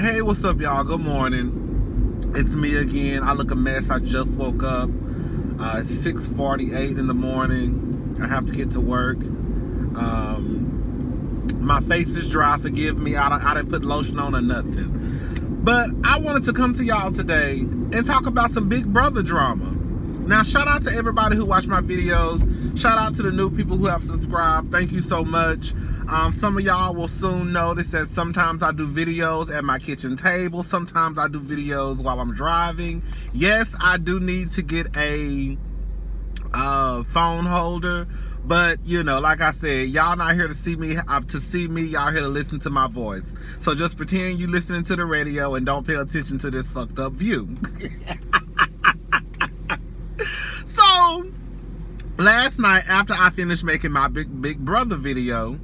Hey, what's up, y'all? Good morning. It's me again. I look a mess. I just woke up. It's 6:48 in the morning. I have to get to work. My face is dry. Forgive me. I didn't put lotion on or nothing. But I wanted to come to y'all today and talk about some Big Brother drama. Now, shout out to everybody who watched my videos. Shout out to the new people who have subscribed. Thank you so much. Some of y'all will soon notice that sometimes I do videos at my kitchen table. Sometimes I do videos while I'm driving. Yes, I do need to get a phone holder. But, you know, like I said, y'all not here to see me, y'all here to listen to my voice. So just pretend you listening to the radio and don't pay attention to this fucked up view. So, last night after I finished making my Big Brother video,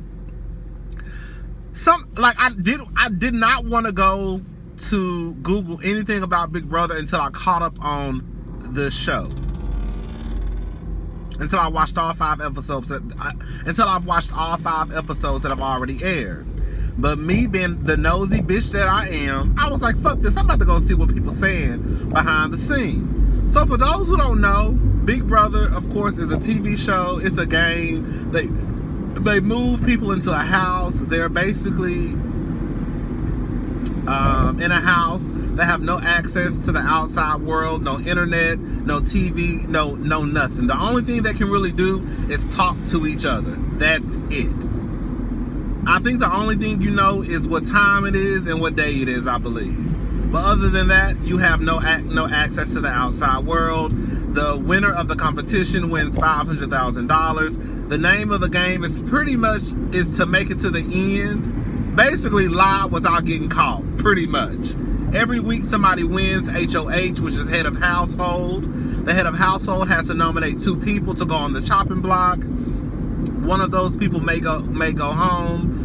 I did not want to go to Google anything about Big Brother until I caught up on the show. Until I watched all 5 episodes that have already aired. But me being the nosy bitch that I am, I was like, fuck this, I'm about to go see what people saying behind the scenes. So for those who don't know, Big Brother, of course, is a TV show. It's a game. They move people into a house. They're basically in a house. They have no access to the outside world, no internet, no TV, no nothing. The only thing they can really do is talk to each other. That's it. I think the only thing you know is what time it is and what day it is, I believe. But other than that, you have no access to the outside world. The winner of the competition wins $500,000. The name of the game is to make it to the end. Basically lie without getting caught, pretty much. Every week somebody wins HOH, which is head of household. The head of household has to nominate 2 people to go on the chopping block. One of those people may go home.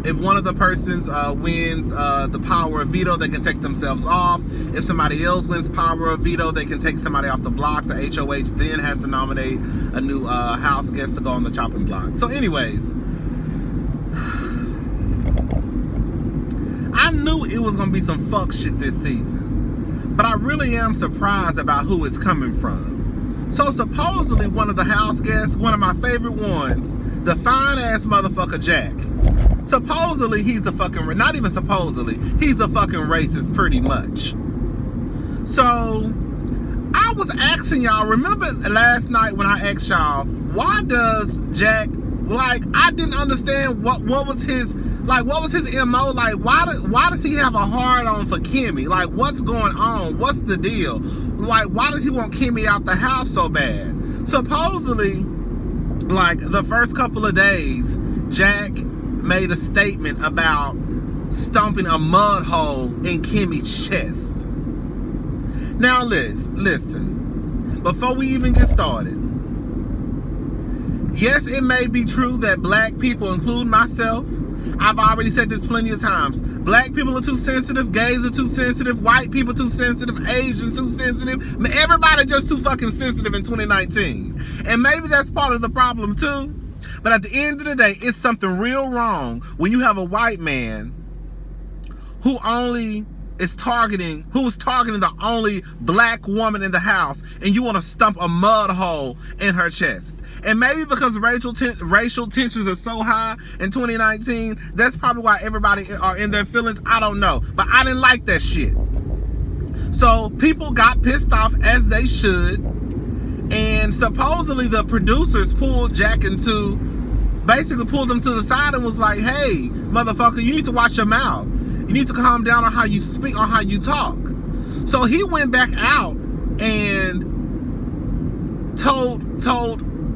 If one of the persons wins the power of veto, they can take themselves off. If somebody else wins power of veto, they can take somebody off the block. The HOH then has to nominate a new house guest to go on the chopping block. So anyways, I knew it was going to be some fuck shit this season. But I really am surprised about who it's coming from. So supposedly one of the house guests, one of my favorite ones, the fine ass motherfucker Jack. Supposedly he's a fucking, not even supposedly, he's a fucking racist pretty much. So I was asking y'all, remember last night when I asked y'all, why does Jack, like, I didn't understand what was his MO? Like, why does he have a hard on for Kimmy? Like, what's going on? What's the deal? Like, why does he want Kimmy out the house so bad? Supposedly, like, the first couple of days, Jack made a statement about stomping a mud hole in Kimmy's chest. Now, listen, before we even get started, yes, it may be true that black people, include myself, I've already said this plenty of times, black people are too sensitive, gays are too sensitive, white people too sensitive, Asians too sensitive, everybody just too fucking sensitive in 2019. And maybe that's part of the problem too. But at the end of the day, it's something real wrong when you have a white man who is targeting the only black woman in the house, and you want to stump a mud hole in her chest. And maybe because racial tensions are so high in 2019, that's probably why everybody are in their feelings. I don't know. But I didn't like that shit. So people got pissed off, as they should. And supposedly the producers basically pulled him to the side and was like, hey, motherfucker, you need to watch your mouth. You need to calm down on how you speak, on how you talk. So he went back out and told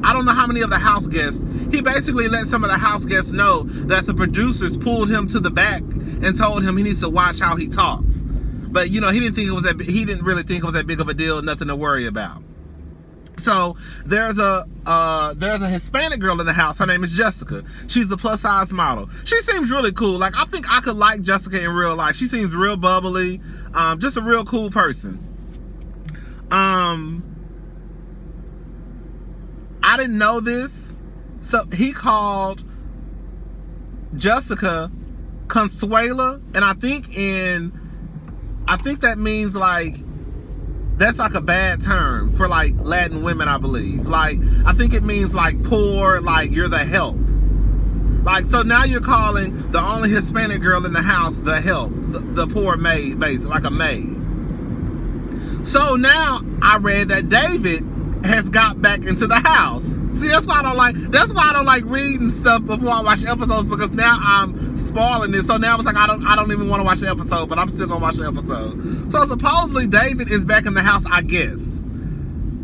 I don't know how many of the house guests, he basically let some of the house guests know that the producers pulled him to the back and told him he needs to watch how he talks. But, you know, he didn't really think it was that big of a deal, nothing to worry about. So there's a Hispanic girl in the house. Her name is Jessica. She's the plus size model. She seems really cool. Like, I think I could like Jessica in real life. She seems real bubbly. Just a real cool person. I didn't know this. So he called Jessica Consuela, and I think in I think that means like, that's like a bad term for like Latin women, I believe. Like, I think it means like poor, like you're the help. Like, so now you're calling the only Hispanic girl in the house the help, the poor maid, basically, like a maid. So now I read that David has got back into the house. See, that's why I don't like reading stuff before I watch episodes, because now I'm spoiling it. So now it's like I don't even want to watch the episode, but I'm still gonna watch the episode. So supposedly David is back in the house, I guess.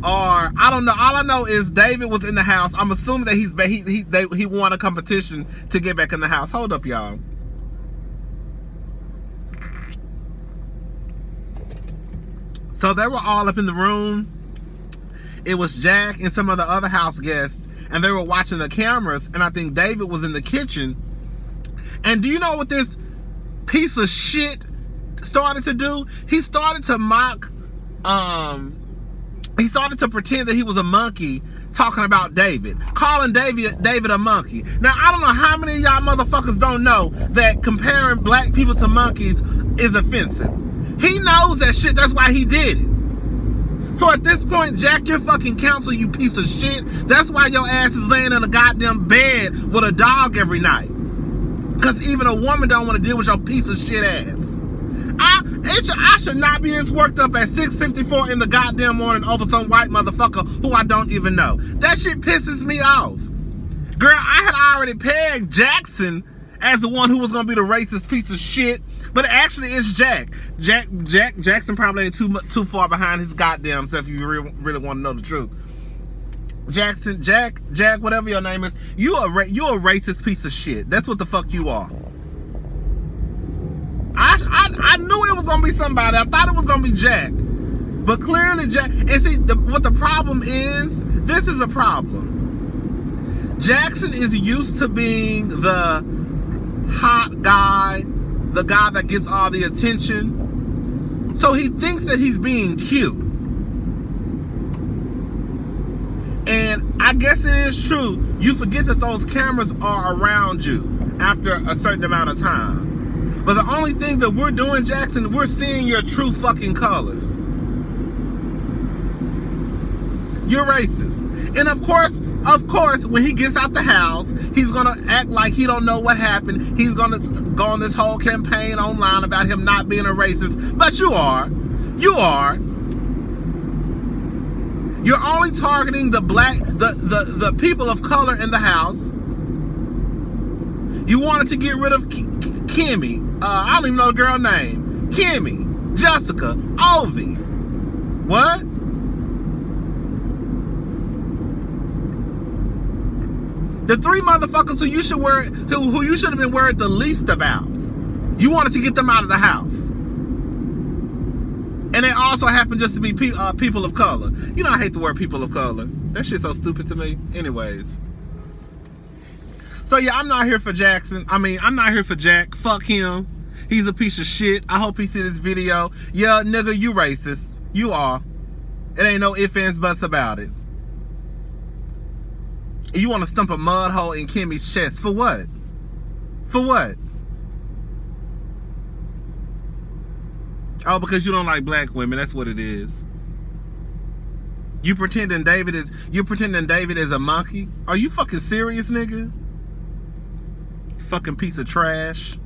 Or I don't know. All I know is David was in the house. I'm assuming that he won a competition to get back in the house. Hold up, y'all. So they were all up in the room. It was Jack and some of the other house guests, and they were watching the cameras, and I think David was in the kitchen. And do you know what this piece of shit started to do? He started to mock, he started to pretend that he was a monkey, talking about David, calling David a monkey. Now, I don't know how many of y'all motherfuckers don't know that comparing black people to monkeys is offensive. He knows that shit, that's why he did it. So at this point, Jack, you're fucking counsel, you piece of shit. That's why your ass is laying in a goddamn bed with a dog every night. Because even a woman don't want to deal with your piece of shit ass. I should not be this worked up at 6:54 in the goddamn morning over some white motherfucker who I don't even know. That shit pisses me off. Girl, I had already pegged Jackson as the one who was gonna be the racist piece of shit, but actually it's Jack. Jackson probably ain't too far behind his goddamn self if you really want to know the truth. Jackson, Jack, whatever your name is, you're a racist piece of shit. That's what the fuck you are. I knew it was gonna be somebody. I thought it was gonna be Jack, but clearly Jack. And see, what the problem is, this is a problem. Jackson is used to being the hot guy, the guy that gets all the attention. So he thinks that he's being cute. And I guess it is true. You forget that those cameras are around you after a certain amount of time. But the only thing that we're doing, Jackson, we're seeing your true fucking colors. You're racist. And of course, when he gets out the house, he's gonna act like he don't know what happened. He's gonna go on this whole campaign online about him not being a racist. But you are. You are. You're only targeting the black, the people of color in the house. You wanted to get rid of Kimmy. I don't even know the girl's name. Kimmy, Jessica, Ovi. What? The three motherfuckers who you should have been worried the least about. You wanted to get them out of the house. And they also happen just to be people of color. You know I hate the word people of color. That shit's so stupid to me. Anyways. So yeah, I'm not here for Jackson. I'm not here for Jack. Fuck him. He's a piece of shit. I hope he see this video. Yeah, nigga, you racist. You are. It ain't no ifs, ands, buts about it. You want to stump a mud hole in Kimmy's chest. For what? For what? Oh, because you don't like black women. That's what it is. You pretending David is a monkey? Are you fucking serious, nigga? Fucking piece of trash.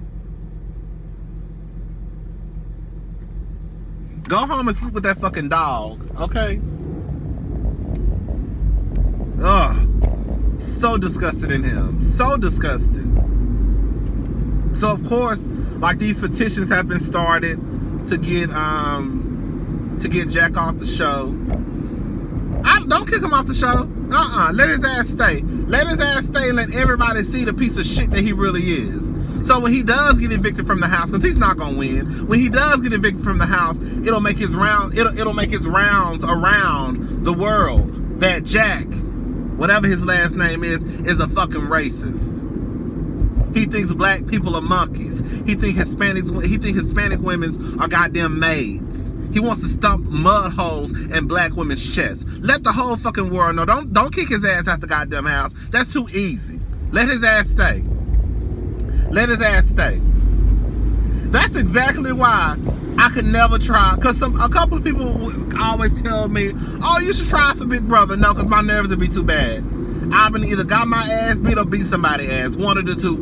Go home and sleep with that fucking dog, okay? Ugh. So disgusted in him. So disgusted. So of course, like, these petitions have been started to get Jack off the show. Don't kick him off the show. Let his ass stay. Let his ass stay and let everybody see the piece of shit that he really is. So when he does get evicted from the house, because he's not gonna win, when he does get evicted from the house, it'll make his rounds around the world that Jack, whatever his last name is a fucking racist. He thinks black people are monkeys. He thinks Hispanic women are goddamn maids. He wants to stump mud holes in black women's chests. Let the whole fucking world know. Don't kick his ass out the goddamn house. That's too easy. Let his ass stay. Let his ass stay. That's exactly why I could never try, because a couple of people always tell me, oh, you should try for Big Brother. No, because my nerves would be too bad. I've been either got my ass beat or beat somebody's ass. One of the two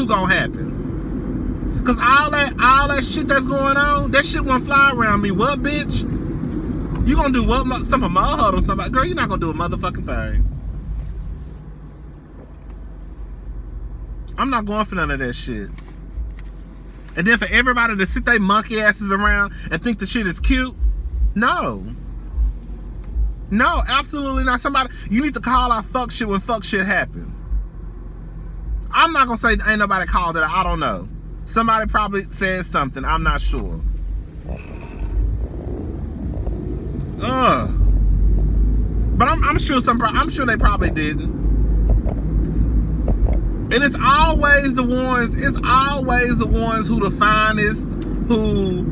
gonna happen. Because all that shit that's going on, that shit won't fly around me. What, bitch? You gonna do what? Some mud or somebody? Girl, you're not gonna do a motherfucking thing. I'm not going for none of that shit. And then for everybody to sit their monkey asses around and think the shit is cute, no. No, absolutely not. You need to call out fuck shit when fuck shit happen. I'm not gonna say ain't nobody called it. I don't know. Somebody probably said something. I'm not sure. But I'm sure they probably didn't. And it's always the ones who the finest, who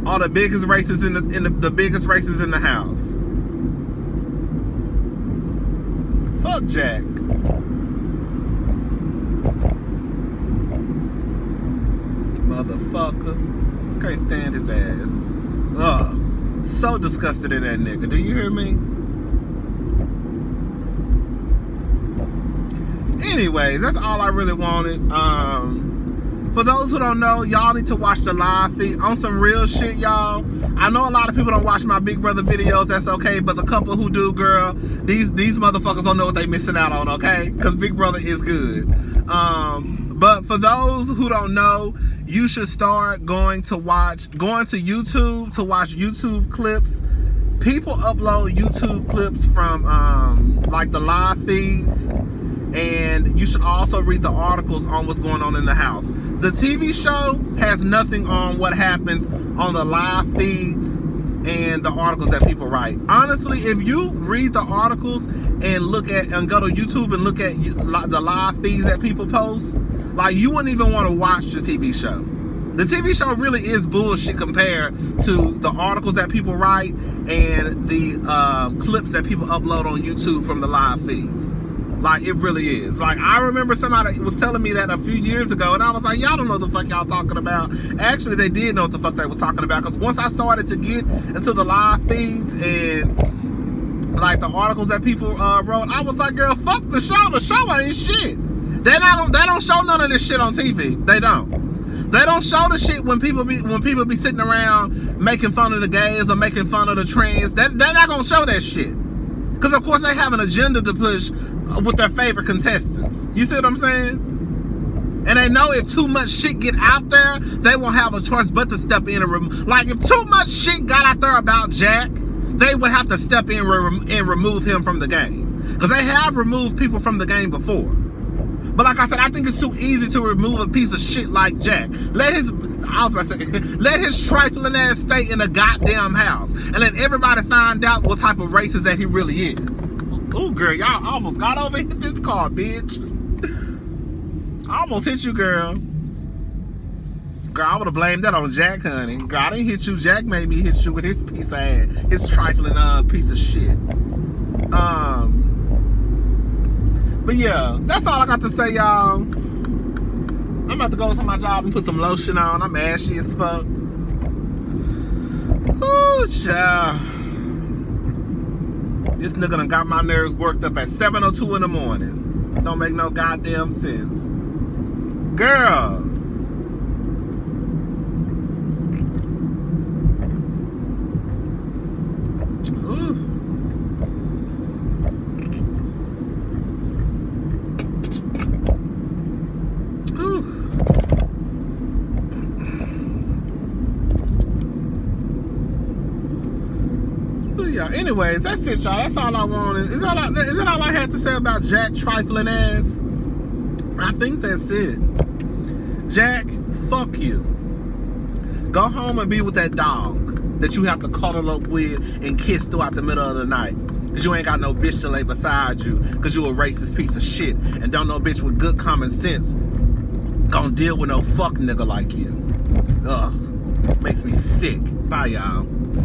are the biggest racists the biggest racists in the house. Fuck Jack. Motherfucker. Can't stand his ass. Ugh. So disgusted in that nigga. Do you hear me? Anyways, that's all I really wanted. For those who don't know, y'all need to watch the live feed on some real shit, y'all. I know a lot of people don't watch my Big Brother videos. That's okay, but the couple who do, girl, these motherfuckers don't know what they missing out on, okay? Because Big Brother is good. But for those who don't know, you should start going to YouTube to watch YouTube clips. People upload YouTube clips from like the live feeds. And you should also read the articles on what's going on in the house. The TV show has nothing on what happens on the live feeds and the articles that people write. Honestly, if you read the articles and go to YouTube and look at the live feeds that people post, like, you wouldn't even want to watch the TV show. The TV show really is bullshit compared to the articles that people write and the clips that people upload on YouTube from the live feeds. Like, it really is. Like, I remember somebody was telling me that a few years ago, and I was like, y'all don't know what the fuck y'all talking about. Actually, they did know what the fuck they was talking about, because once I started to get into the live feeds and, like, the articles that people wrote, I was like, girl, fuck the show. The show ain't shit. They don't show none of this shit on TV. They don't. They don't show the shit when people be sitting around making fun of the gays or making fun of the trans. They're not gonna show that shit. Because, of course, they have an agenda to push with their favorite contestants. You see what I'm saying? And they know if too much shit get out there, they won't have a choice but to step in and remove. Like, if too much shit got out there about Jack, they would have to step in and remove him from the game. Because they have removed people from the game before. But like I said, I think it's too easy to remove a piece of shit like Jack. Let his trifling ass stay in a goddamn house and let everybody find out what type of racist that he really is. Ooh, girl, y'all almost got over hit this car, bitch. I almost hit you, girl. Girl, I would have blamed that on Jack, honey. Girl, I didn't hit you. Jack made me hit you with his piece of ass, his trifling piece of shit. But yeah, that's all I got to say, y'all. I'm about to go to my job and put some lotion on. I'm ashy as fuck. Ooh, child. This nigga done got my nerves worked up at 7:02 in the morning. Don't make no goddamn sense. Girl. Ooh. Anyways, that's it, y'all. That's all I wanted. Is that all I had to say about Jack trifling ass? I think that's it. Jack, fuck you. Go home and be with that dog that you have to cuddle up with and kiss throughout the middle of the night. Because you ain't got no bitch to lay beside you. Because you a racist piece of shit. And don't know bitch with good common sense gonna deal with no fuck nigga like you. Ugh. Makes me sick. Bye, y'all.